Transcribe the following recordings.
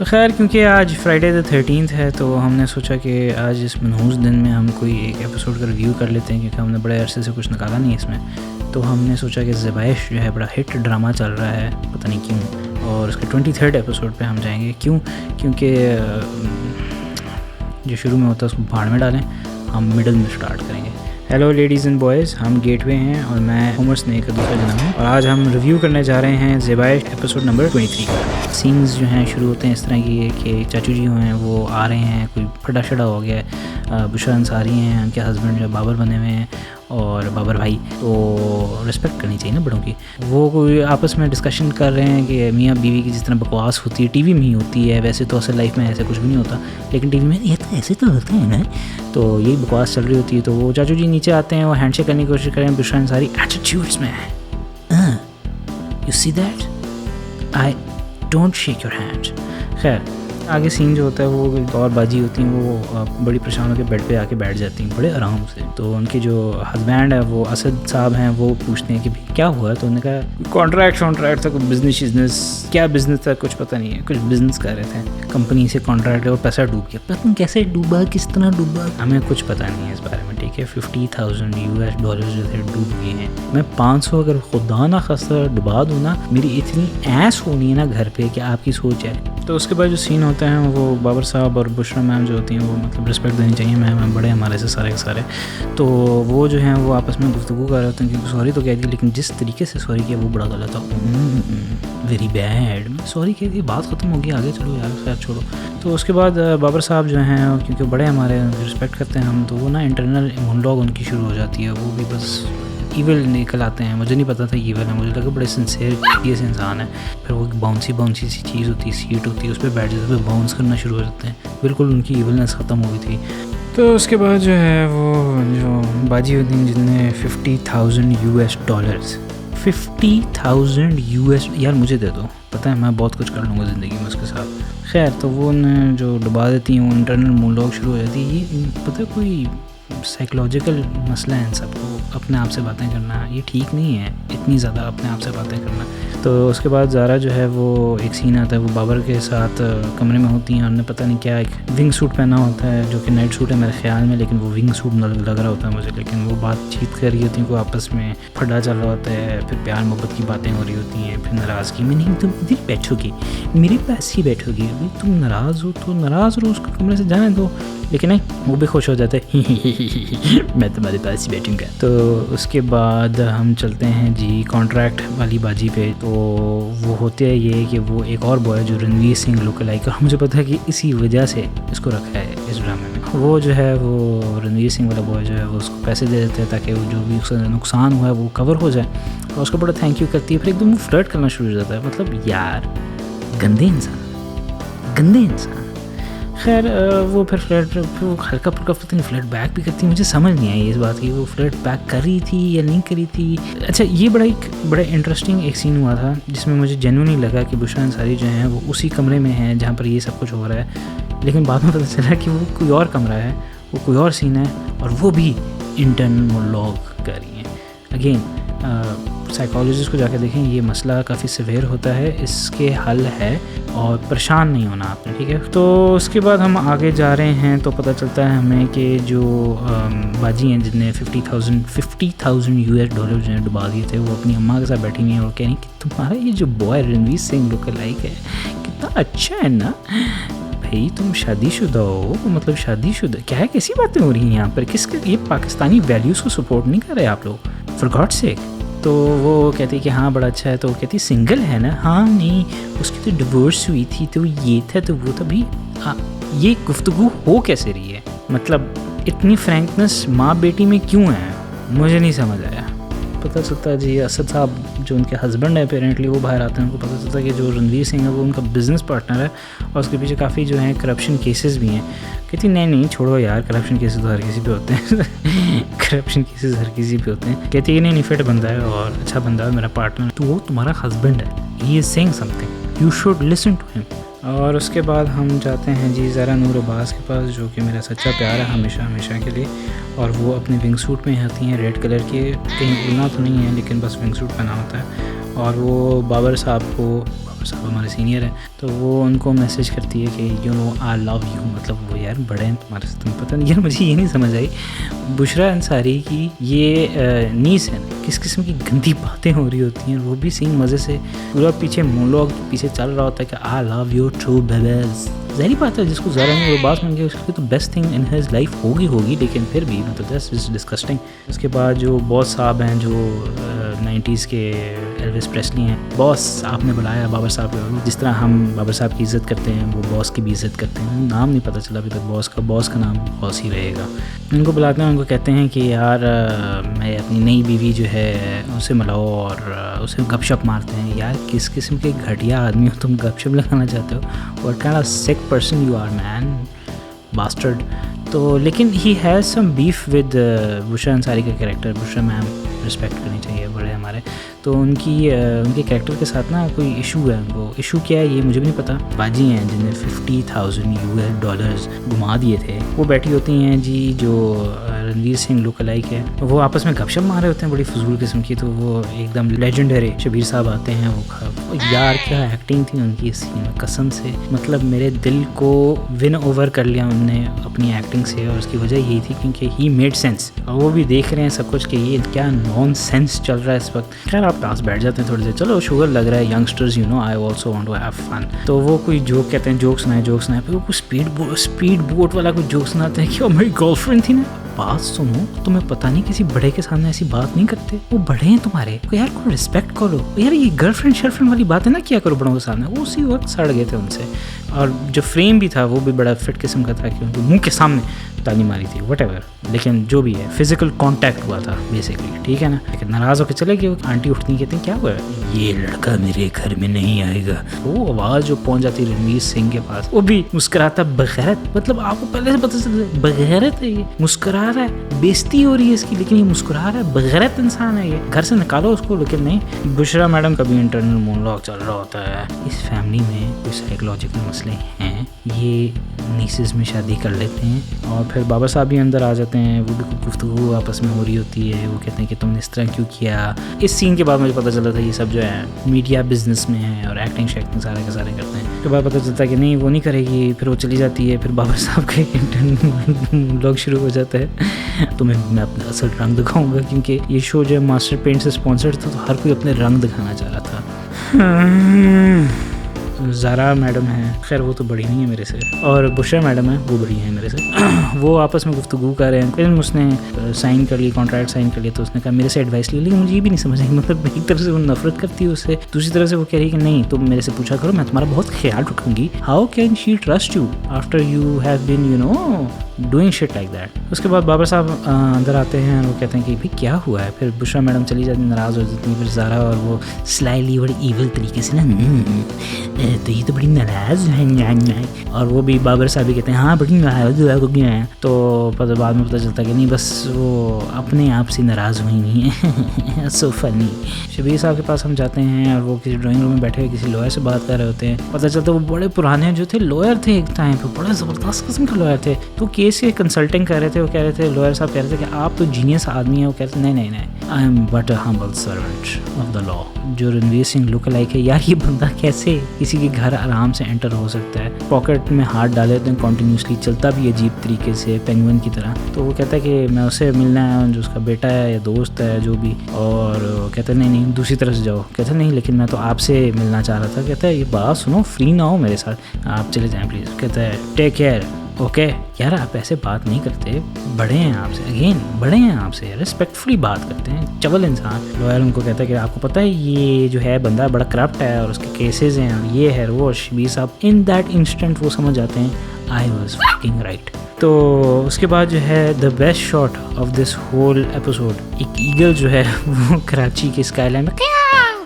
خیر کیونکہ آج فرائیڈے دا 13 ہے تو ہم نے سوچا کہ آج اس منحوس دن میں ہم کوئی ایک ایپیسوڈ کا ریویو کر لیتے ہیں، کیونکہ ہم نے بڑے عرصے سے کچھ نکالا نہیں اس میں. تو ہم نے سوچا کہ ذبائش جو ہے بڑا ہٹ ڈرامہ چل رہا ہے، پتہ نہیں کیوں، اور اس کے 23rd ایپیسوڈ پہ ہم جائیں گے. کیونکہ جو شروع میں ہوتا ہے اس کو بھاڑ میں ڈالیں، ہم مڈل میں سٹارٹ کریں گے. ہیلو لیڈیز اینڈ بوائز، ہم گیٹ وے ہیں اور میں عمر سنیک کا دوسرا جنم ہوں، اور آج ہم ریویو کرنے جا رہے ہیں ذبائش ایپیسوڈ نمبر 23 کا. سینز جو ہیں شروع ہوتے ہیں اس طرح کی کہ چاچو جی ہیں وہ آ رہے ہیں، کوئی پھڈا شڈا ہو گیا ہے. بشرا انصاری ہیں، ان کے ہسبینڈ جو بابر بنے ہوئے ہیں، اور بابر بھائی، تو رسپیکٹ کرنی چاہیے نا بڑوں کی. وہ کوئی آپس میں ڈسکشن کر رہے ہیں کہ میاں بیوی کی جس طرح بکواس ہوتی ہے ٹی وی میں ہی ہوتی ہے، ویسے تو اصل لائف میں ایسے کچھ بھی نہیں ہوتا، لیکن ٹی وی میں یہ تو ایسے تو ہوتے ہیں نا. تو یہی بکواس چل رہی ہوتی ہے. تو وہ چاچو جی نیچے آتے ہیں، وہ ہینڈ شیک کرنے کی کوشش کریں. بشرا انصاری ایٹیٹیوڈس میں you see that I don't shake your hand. خیر آگے سین جو ہوتا ہے وہ اور باجی ہوتی ہیں، وہ بڑی پریشان ہو کے بیڈ پہ آ کے بیٹھ جاتی ہیں بڑے آرام سے. تو ان کے جو ہسبینڈ ہے وہ اسد صاحب ہیں، وہ پوچھتے ہیں کہ کیا ہوا ہے. تو انہوں نے کہا کانٹریکٹ تھا، کوئی بزنس کیا بزنس تھا کچھ پتہ نہیں ہے، کچھ بزنس کر رہے تھے کمپنی سے کانٹریکٹ، وہ پیسہ ڈوب گیا. پتہ نہیں کیسے ڈوبا، کس طرح ڈوبا، ہمیں کچھ پتہ نہیں ہے اس بارے میں. ٹھیک ہے، $50,000 جو تھے ڈوب گئے ہیں. میں 500 اگر خدا نہ خاصہ ڈبا دوں نا، میری اتنی ایس ہونی ہے نا گھر پہ کہ آپ کی سوچ ہے. تو اس کے بعد جو سین ہوتا ہے وہ بابر صاحب اور بشرا میم جو ہوتی ہیں وہ مطلب رسپیکٹ دینی چاہیے، میم بڑے ہمارے سے سارے کے سارے. تو وہ جو ہیں وہ آپس میں گفتگو کر رہے ہوتے ہیں کہ سوری تو کہہ دی، لیکن جس طریقے سے سوری کیا وہ بڑا غلط تھا، ویری بیڈ. سوری کہہ دی، بات ختم ہو گئی، آگے چلو یار، خیر چھوڑو. تو اس کے بعد بابر صاحب جو ہیں کیونکہ بڑے ہمارے رسپیکٹ کرتے ہیں ہم، تو وہ نا انٹرنل مونولوگ ان کی شروع ہو جاتی ہے. وہ بھی بس ایول نکل آتے ہیں. مجھے نہیں پتا تھا ایول ہے، مجھے لگا بڑے سنسیئر سے انسان ہے. پھر وہ باؤنسی سی چیز ہوتی ہے، سیٹ ہوتی ہے، اس پہ بیٹھ جاتے ہیں، باؤنس کرنا شروع ہو جاتے ہیں. بالکل ان کی ایولنس ختم ہو گئی تھی. تو اس کے بعد جو ہے وہ جو باجی ہوتی ہیں جن نے $50,000 $50,000 یار مجھے دے دو، پتہ ہے میں بہت کچھ کر لوں گا زندگی میں اس کے ساتھ. خیر تو وہ جو ڈبا دیتی ہیں، وہ انٹرنل مونولوگ شروع ہو جاتی ہے. یہ پتہ کوئی سائیکلوجیکل مسئلہ ہے ان سب کو، اپنے آپ سے باتیں کرنا یہ ٹھیک نہیں ہے، اتنی زیادہ اپنے آپ سے باتیں کرنا. تو اس کے بعد زارا جو ہے وہ ایک سین آتا ہے، وہ بابر کے ساتھ کمرے میں ہوتی ہیں، اور انہوں نے پتہ نہیں کیا ایک ونگ سوٹ پہنا ہوتا ہے جو کہ نائٹ سوٹ ہے میرے خیال میں، لیکن وہ ونگ سوٹ لگ رہا ہوتا ہے مجھے. لیکن وہ بات چیت کر رہی ہوتی ہیں، کو آپس میں پھڈا چل رہا ہوتا ہے، پھر پیار محبت کی باتیں ہو رہی ہوتی ہیں، پھر ناراضگی میں نہیں تم ادھر بیٹھو گی، میرے پاس ہی بیٹھو گی، تم ناراض ہو تو ناراض رہو، اس کو کمرے سے جانے دو. لیکن نہیں، وہ بھی خوش ہو جاتے میں تمہارے پاس ہی بیٹھوں گا. تو اس کے بعد ہم چلتے ہیں جی کانٹریکٹ والی باجی پہ. تو وہ ہوتے ہیں یہ کہ وہ ایک اور بوائے جو رنویر سنگھ لوک لائک، اور مجھے پتا ہے کہ اسی وجہ سے اس کو رکھا ہے اس ڈرامے میں. وہ جو ہے وہ رنویر سنگھ والا بوائے جو ہے وہ اس کو پیسے دے دیتے ہیں تاکہ وہ جو بھی اس کا نقصان ہوا ہے وہ کور ہو جائے، اور اس کو بڑا تھینک یو کرتی ہے. پھر ایک دم وہ فلرٹ کرنا شروع ہو جاتا ہے. مطلب یار گندے انسان. خیر وہ پھر فلیٹ وہ ہلکا پھلکا پتہ نہیں فلیٹ بیک بھی کرتی. مجھے سمجھ نہیں آئی اس بات کی وہ فلیٹ بیک کر رہی تھی یا نہیں کری تھی. اچھا یہ بڑا انٹرسٹنگ ایک سین ہوا تھا جس میں مجھے جینوئنلی لگا کہ بشرا انصاری جو ہیں وہ اسی کمرے میں ہیں جہاں پر یہ سب کچھ ہو رہا ہے، لیکن بعد میں پتہ چلا کہ وہ کوئی اور کمرہ ہے، وہ کوئی اور سین ہے، اور وہ بھی انٹرنل مونولوگ کر رہی ہیں. اگین سائیکالوجسٹ کو جا کے دیکھیں، یہ مسئلہ کافی سیویئر ہوتا ہے، اس کے حل ہے، اور پریشان نہیں ہونا آپ نے. ٹھیک ہے. تو اس کے بعد ہم آگے جا رہے ہیں تو پتہ چلتا ہے ہمیں کہ جو باجی ہیں جن نے $50,000 جو ہیں ڈبا دیے تھے، وہ اپنی اماں کے ساتھ بیٹھی ہوئی ہیں اور کہہ رہی ہیں کہ تمہارا یہ جو بوائے رنویر سنگھ لوک لائک ہے کتنا اچھا ہے نا بھائی، تم شادی شدہ ہو، مطلب شادی شدہ کیا ہے، کیسی باتیں ہو رہی ہیں یہاں پر، کس کے یہ پاکستانی ویلیوز کو سپورٹ نہیں کر رہے آپ لوگ، فار گاڈ سیک. تو وہ کہتی کہ ہاں بڑا اچھا ہے. تو وہ کہتی سنگل ہے نا. ہاں نہیں، اس کی تو ڈیورس ہوئی تھی، تو یہ تھا تو وہ تھا. بھی یہ گفتگو ہو کیسے رہی ہے؟ مطلب اتنی فرینکنس ماں بیٹی میں کیوں ہے، مجھے نہیں سمجھ آیا. پتہ چلتا ہے جی اسد صاحب جو ان کے ہسبینڈ ہیں اپیرنٹلی وہ باہر آتے ہیں، ان کو پتہ چلتا ہے کہ جو رنویر سنگھ ہے وہ ان کا بزنس پارٹنر ہے، اور اس کے پیچھے کافی جو ہیں کرپشن کیسز بھی ہیں. کہتی نہیں چھوڑو یار، کرپشن کیسز تو ہر کسی پہ ہوتے ہیں کرپشن کیسز ہر کسی پہ ہوتے ہیں. کہتی ہے نہیں فٹ بندہ ہے اور اچھا بندہ ہے میرا پارٹنر، تو وہ تمہارا ہسبینڈ ہے، he is saying something, you should listen to him. اور اس کے بعد ہم جاتے ہیں جی زارا نور عباس کے پاس، جو کہ میرا سچا پیار ہے ہمیشہ کے لیے. اور وہ اپنے ونگ سوٹ میں ہوتی ہیں ریڈ کلر کے، کہیں اڑنا تو نہیں ہے لیکن بس ونگ سوٹ پہنا ہوتا ہے. اور وہ بابر صاحب ہمارے سینئر ہیں، تو وہ ان کو میسیج کرتی ہے کہ you know I love you, مطلب وہ یار بڑے ہیں تمہارے سے، تمہیں پتہ نہیں. یار مجھے یہ نہیں سمجھ آئی بشریٰ انصاری کی یہ نیس ہے کس قسم کی گندی باتیں ہو رہی ہوتی ہیں، وہ بھی سین مزے سے پورا پیچھے مونولوگ پیچھے چل رہا ہوتا ہے کہ آئی لو یو ٹو بیبیز. ظاہری بات ہے جس کو زارا نے وہ بات مانگی اس کی تو best thing in his life ہوگی، لیکن پھر بھی مطلب دیٹس از ڈسکسٹنگ. اس کے بعد جو باس صاحب ہیں جو 90s کے ایلوس پریسلی ہیں، باس آپ نے بلایا بابر صاحب کو، جس طرح ہم بابر صاحب کی عزت کرتے ہیں وہ باس کی بھی عزت کرتے ہیں. نام نہیں پتہ چلا ابھی تک باس کا نام باس ہی رہے گا. ان کو بلاتے ہیں، ان کو کہتے ہیں کہ یار میں اپنی نئی بیوی جو ہے اسے ملاؤ اور اسے گپ شپ مارتے ہیں. یار کس قسم کے گھٹیا آدمی ہو تم، گپ شپ لگانا چاہتے ہو؟ What kind of sick person you are man, bastard. تو لیکن he has some beef with Bushra Ansari کا کریکٹر. بشریٰ میم رسپیکٹ کرنی چاہیے، بڑے ہمارے. تو ان کے کریکٹر کے ساتھ نا کوئی ایشو ہے. وہ ایشو کیا ہے یہ مجھے بھی نہیں پتا. باجی ہیں جن نے $50,000 گھما دیے تھے، وہ بیٹھی ہوتی ہیں جی جو رنویر سنگھ لک الائک ہے، وہ آپس میں گپ شپ مار رہے ہوتے ہیں بڑی فضول قسم کی. تو وہ ایک دم لیجنڈری شبیر صاحب آتے ہیں، وہ یار کیا ایکٹنگ تھی ان کی اس سین میں، قسم سے مطلب میرے دل کو ون اوور کر لیا انہوں نے اپنی ایکٹنگ سے. اور اس کی وجہ یہی تھی کیونکہ ہی میڈ سینس، اور وہ بھی دیکھ رہے ہیں سب کچھ کہ یہ کیا نان سینس چل رہا ہے اس وقت. خیر آپ پاس بیٹھ جاتے ہیں تھوڑے سے، چلو شوگر لگ رہا ہے youngsters, you know I also want to have fun. تو وہ کوئی جوک کہتے ہیں، جوک سنائے، پھر وہ کوئی اسپیڈ بوٹ والا کوئی جوک سناتے ہیں کہ وہ میری گرل فرینڈ تھی نا. بات سنو، تمہیں پتہ نہیں کسی بڑے کے سامنے ایسی بات نہیں کرتے، وہ بڑے ہیں تمہارے، یار کو ریسپیکٹ کرو یار. یہ گرل فرینڈ والی باتیں نہ کیا کرو بڑوں کے سامنے. وہ اسی وقت سڑ گئے تھے ان سے. اور جو فریم بھی تھا وہ بھی بڑا فٹ قسم کا تھا کہ ان کے منہ کے سامنے تالی ماری تھی وٹ ایور. لیکن جو بھی ہے فزیکل کانٹیکٹ ہوا تھا بیسکلی، ٹھیک ہے نا. لیکن ناراض ہو کے چلے گئے. آنٹی اٹھتی کہتے ہیں کیا ہوا ہے؟ یہ لڑکا میرے گھر میں نہیں آئے گا. وہ آواز جو پہنچ جاتی رنویر سنگھ کے پاس، وہ بھی مسکراتا بغیرت. مطلب آپ کو پہلے سے پتہ چلتا ہے بغیرت ہے، یہ مسکرا رہا ہے، بےزتی ہو رہی ہے اس کی لیکن یہ مسکرا رہا ہے. بغیرت انسان ہے یہ، گھر سے نکالو اس کو. لیکن نہیں، بشریٰ میڈم کا بھی انٹرنل مونولوگ چل رہا ہوتا ہے. اس فیملی میں کوئی سائیکولوجیکل مسئلے ہیں، یہ نیسز میں شادی کر لیتے ہیں. اور پھر بابا صاحب بھی اندر آ جاتے ہیں، وہ بھی گفتگو آپس میں ہو رہی ہوتی ہے. وہ کہتے ہیں کہ تم نے اس طرح کیوں کیا. اس سین کے بعد مجھے پتہ چلا تھا یہ سب جو ہے میڈیا بزنس میں ہے اور ایکٹنگ شیکٹنگ سارے کے سارے کرتے ہیں. اس کے بعد پتہ چلتا ہے کہ نہیں وہ نہیں کرے گی. پھر وہ چلی جاتی ہے. پھر بابا صاحب کا انٹرنل لوگ شروع ہو جاتا ہے. تمہیں میں اپنا اصل رنگ دکھاؤں گا، کیونکہ یہ شو جو ہے ماسٹر پینٹ سے اسپانسرڈ تھا، تو ہر کوئی اپنے رنگ دکھانا چاہ رہا تھا. زارا میڈم ہیں، خیر وہ تو بڑی نہیں ہے میرے سے، اور بشریٰ میڈم ہیں وہ بڑی ہیں میرے سے. وہ آپس میں گفتگو کر رہے ہیں. پھر اس نے سائن کر لی، کانٹریکٹ سائن کر لیا. تو اس نے کہا میرے سے ایڈوائس لی. لیکن مجھے یہ بھی نہیں سمجھ آئی، مطلب ایک طرف سے وہ نفرت کرتی ہے اس سے، دوسری طرف سے وہ کہہ رہی ہے کہ نہیں تم میرے سے پوچھا کرو، میں تمہارا بہت خیال رکھوں گی. How can she trust you after you have been you know doing shit like that. اس کے بعد بابر صاحب اندر آتے ہیں اور وہ کہتے ہیں کہ بھائی کیا ہوا ہے. پھر بشریٰ میڈم چلی جاتی، ناراض ہو جاتی ہیں. پھر زارا اور وہ سلائلی بڑی ایول طریقے سے نا تو یہ تو بڑی ناراض ہے، اور وہ بھی بابر صاحب بھی کہتے ہیں ہاں بڑی ناراض ہو گیا ہے. تو بعد میں پتہ چلتا کہ نہیں بس وہ اپنے آپ سے ناراض ہوئی نہیں ہے. سو فنی. شبیر صاحب کے پاس ہم جاتے ہیں اور وہ کسی ڈرائنگ روم میں بیٹھے ہوئے کسی لوئر سے بات کر رہے ہوتے ہیں. پتہ چلتا وہ بڑے پرانے جو تھے لوئر تھے ایک ٹائم پہ، بڑے زبردست قسم کے لوئر تھے. تو کیس کے کنسلٹنگ کر رہے تھے. وہ کہہ رہے تھے لوئر صاحب کہہ رہے تھے کہ آپ تو جینیس آدمی ہیں. وہ کہتے ہیں نہیں I am but a humble servant of the law. جو رنویر سنگھ لک الائک ہے، یار یہ بندہ کیسے کسی کے گھر آرام سے انٹر ہو سکتا ہے. پاکٹ میں ہاتھ ڈالے تو کنٹینیوسلی چلتا بھی عجیب طریقے سے پینگوئن کی طرح. تو وہ کہتا ہے کہ میں اسے ملنا ہے جو اس کا بیٹا ہے یا دوست ہے جو بھی. اور کہتا ہے نہیں دوسری طرف سے جاؤ. کہتا ہے نہیں لیکن میں تو آپ سے ملنا چاہ رہا تھا. کہتا ہے یہ بات سنو، فری نہ ہو میرے ساتھ، آپ چلے جائیں پلیز. کہتا ہے ٹیک کیئر. اوکے یار آپ ایسے بات نہیں کرتے، بڑے ہیں آپ سے، اگین بڑے ہیں آپ سے، ریسپیکٹفلی بات کرتے ہیں، چول انسان. لوئر ان کو کہتا ہے کہ آپ کو پتہ ہے یہ جو ہے بندہ بڑا کرپٹ ہے اور اس کے کیسز ہیں اور یہ ہے وہ. شبیر صاحب ان دیٹ انسٹنٹ وہ سمجھ جاتے ہیں آئی واز فکنگ رائٹ. تو اس کے بعد جو ہے the best shot of this whole episode, ایک ایگل جو ہے وہ کراچی کے اسکائی لائن میں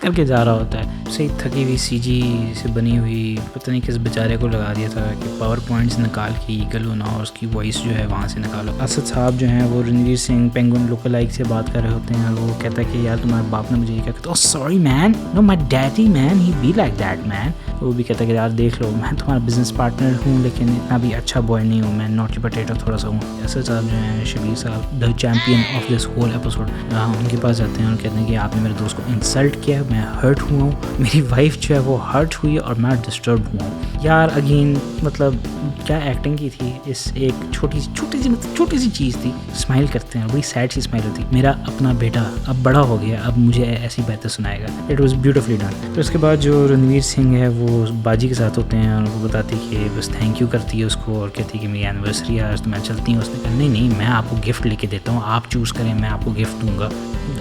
کر کے جا رہا ہوتا ہے. صحیح تھکی ہوئی سی جی سے بنی ہوئی، پتہ نہیں کس بیچارے کو لگا دیا تھا کہ پاور پوائنٹس نکال کے ایگل ہونا اور اس کی وائس جو ہے وہاں سے نکالو. اسد صاحب جو ہیں وہ رنویر سنگھ پینگوئن لک الائک سے بات کر رہے ہوتے ہیں. اور وہ کہتا ہے کہ یار تمہارے باپ نے مجھے یہ کہا. Sorry man, no my daddy man, he be like that man. وہ بھی کہتا ہے کہ یار دیکھ لو میں تمہارا بزنس پارٹنر ہوں لیکن اتنا بھی اچھا بوائے نہیں ہوں, میں ناٹی پٹیٹو تھوڑا سا ہوں. اسد صاحب جو ہیں شبیر صاحب the champion of this whole episode, ان کے پاس جاتے ہیں اور کہتے ہیں کہ آپ نے میرے دوست کو انسلٹ کیا, میں ہرٹ ہوا ہوں, میری وائف جو ہے وہ ہرٹ ہوئی اور میں ڈسٹرب ہوا ہوں. یار اگین مطلب کیا ایکٹنگ کی تھی اس ایک چھوٹی سی چیز تھی. اسمائل کرتے ہیں, بڑی سیڈ سی اسمائل ہوتی. میرا اپنا بیٹا اب بڑا ہو گیا, اب مجھے ایسی باتیں سنائے گا. It was beautifully done. تو اس کے بعد جو رنویر سنگھ ہے وہ باجی کے ساتھ ہوتے ہیں اور وہ بتاتی کہ بس تھینک یو کرتی ہے اس کو اور کہتی ہے کہ میری اینیورسری ہے آج تو میں چلتی ہوں. اس نے کہا نہیں میں آپ کو گفٹ لے کے دیتا ہوں, آپ چوز کریں, میں آپ کو گفٹ دوں گا.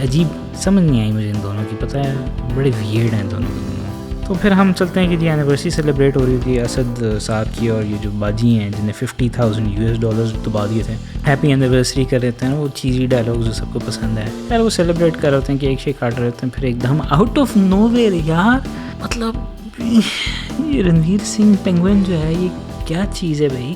عجیب سمجھ نہیں آئی مجھے ان دونوں کی, پتہ ہے بڑے ویئرڈ ہیں دونوں کے دونوں. تو پھر ہم چلتے ہیں کہ جی اینیورسری سیلیبریٹ ہو رہی تھی اسد صاحب کی, اور یہ جو باجی ہیں جنہیں $50,000 دبا دیے تھے, ہیپی اینیورسری کر رہے ہیں نا, وہ چیزی ڈائلاگ جو سب کو پسند ہے. خیر وہ سیلیبریٹ کر رہے ہیں کہ ایک شے کاٹ رہے ہیں, پھر ایک دم آؤٹ آف نو ویئر یار مطلب یہ رنویر سنگھ پینگوئن جو ہے یہ کیا چیز ہے بھائی,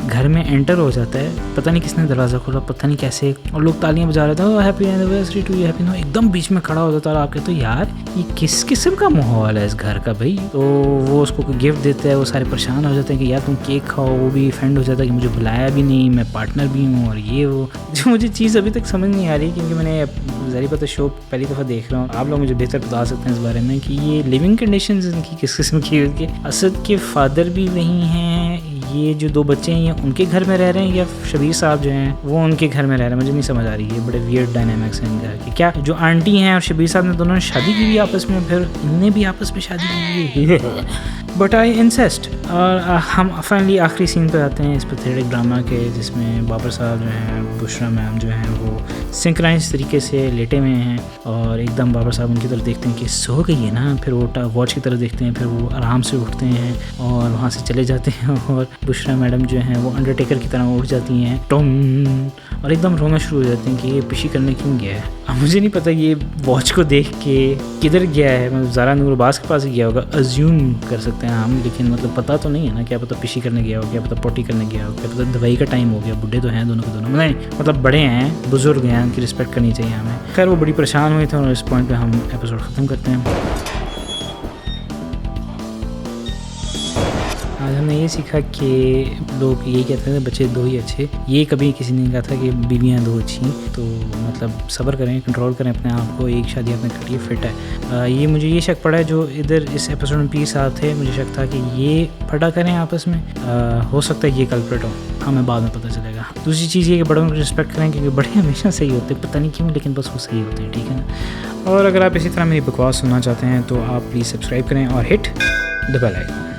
گھر میں انٹر ہو جاتا ہے, پتہ نہیں کس نے دروازہ کھولا, پتہ نہیں کیسے, اور لوگ تالیاں بجا رہے تھے happy anniversary to you, happy new, ایک دم بیچ میں کھڑا ہو جاتا ہے. اور آپ کہتے ہو یار یہ کس قسم کا ماحول ہے اس گھر کا بھائی. تو وہ اس کو گفٹ دیتا ہے, وہ سارے پریشان ہو جاتے ہیں کہ یار تم کیک کھاؤ, وہ بھی فرینڈ ہو جاتا ہے کہ مجھے بلایا بھی نہیں, میں پارٹنر بھی ہوں, اور یہ وہ جو مجھے چیز ابھی تک سمجھ نہیں آ رہی کیونکہ میں نے ظاہر بات شو پہلی دفعہ دیکھ رہا ہوں. آپ لوگ مجھے بہتر بتا سکتے ہیں اس بارے میں کہ یہ لیونگ کنڈیشنز ان کی کس قسم کی ہوئی. اسد کے فادر بھی وہی ہیں, یہ جو دو بچے ہیں یہ ان کے گھر میں رہ رہے ہیں, یا شبیر صاحب جو ہیں وہ ان کے گھر میں رہ رہے ہیں, مجھے نہیں سمجھ آ رہی ہے. بڑے ویئرڈ ڈائنامکس ہیں ان گھر کے. کیا جو آنٹی ہیں اور شبیر صاحب نے دونوں نے شادی کی ہوئی آپس میں, پھر ان نے بھی آپس میں شادی کی ہوئی بٹ آئی انسسٹ. اور ہم فائنلی آخری سین پہ آتے ہیں اس پیتھیٹک ڈرامہ کے, جس میں بابر صاحب جو ہیں, بشرا میم جو ہیں وہ سنکرائز طریقے سے لیٹے ہوئے ہیں, اور ایک دم بابر صاحب ان کی طرف دیکھتے ہیں کہ سو گئی ہے نا, پھر وہ واچ کی طرف دیکھتے ہیں, پھر وہ آرام سے اٹھتے ہیں اور وہاں سے چلے جاتے ہیں, اور بشرا میڈم جو ہیں وہ انڈرٹیکر کی طرح اٹھ جاتی ہیں ٹون, اور ایک دم رونا شروع ہو جاتے ہیں کہ یہ پشی کرنے کیوں گیا ہے. اب مجھے نہیں پتہ یہ واچ کو دیکھ کے کدھر گیا ہے, مطلب زارا نور عباس کے پاس ہی گیا ہوگا, ازیوم کر سکتے ہیں ہم, لیکن مطلب پتہ تو نہیں ہے نا, کیا پتہ پشی کرنے گیا ہو, کیا پتہ پوٹی کرنے گیا ہو, کیا پتہ دوائی کا ٹائم ہو گیا. بڈھے تو ہیں دونوں کے دونوں, مطلب بڑے ہیں, بزرگ ہیں, ان کی رسپیکٹ کرنی چاہیے ہمیں. خیر وہ بڑی پریشان ہوئی تھے, اور اس پوائنٹ پہ ہم ایپیسوڈ ختم کرتے ہیں. آج ہم نے یہ سیکھا کہ لوگ یہی کہتے ہیں بچے دو ہی اچھے, یہ کبھی کسی نے کہا تھا کہ بیویاں دو اچھی. تو مطلب صبر کریں, کنٹرول کریں اپنے آپ کو, ایک شادی آپ نے کر لی فٹ ہے. یہ مجھے یہ شک پڑا ہے جو ادھر اس ایپیسوڈ میں پی صاحب تھے, مجھے شک تھا کہ یہ پھٹا کریں آپس میں, ہو سکتا ہے یہ کلپریٹ ہو, ہمیں بعد میں پتہ چلے گا. دوسری چیز یہ کہ بڑوں کو رسپیکٹ کریں, کیونکہ بڑے ہمیشہ صحیح ہوتے ہیں, پتہ نہیں کیوں, لیکن بس وہ صحیح ہوتے ہیں, ٹھیک ہے نا. اور اگر آپ اسی طرح میری بکواس سننا چاہتے ہیں تو آپ پلیز سبسکرائب کریں اور ہٹ دا بیل آئیکن.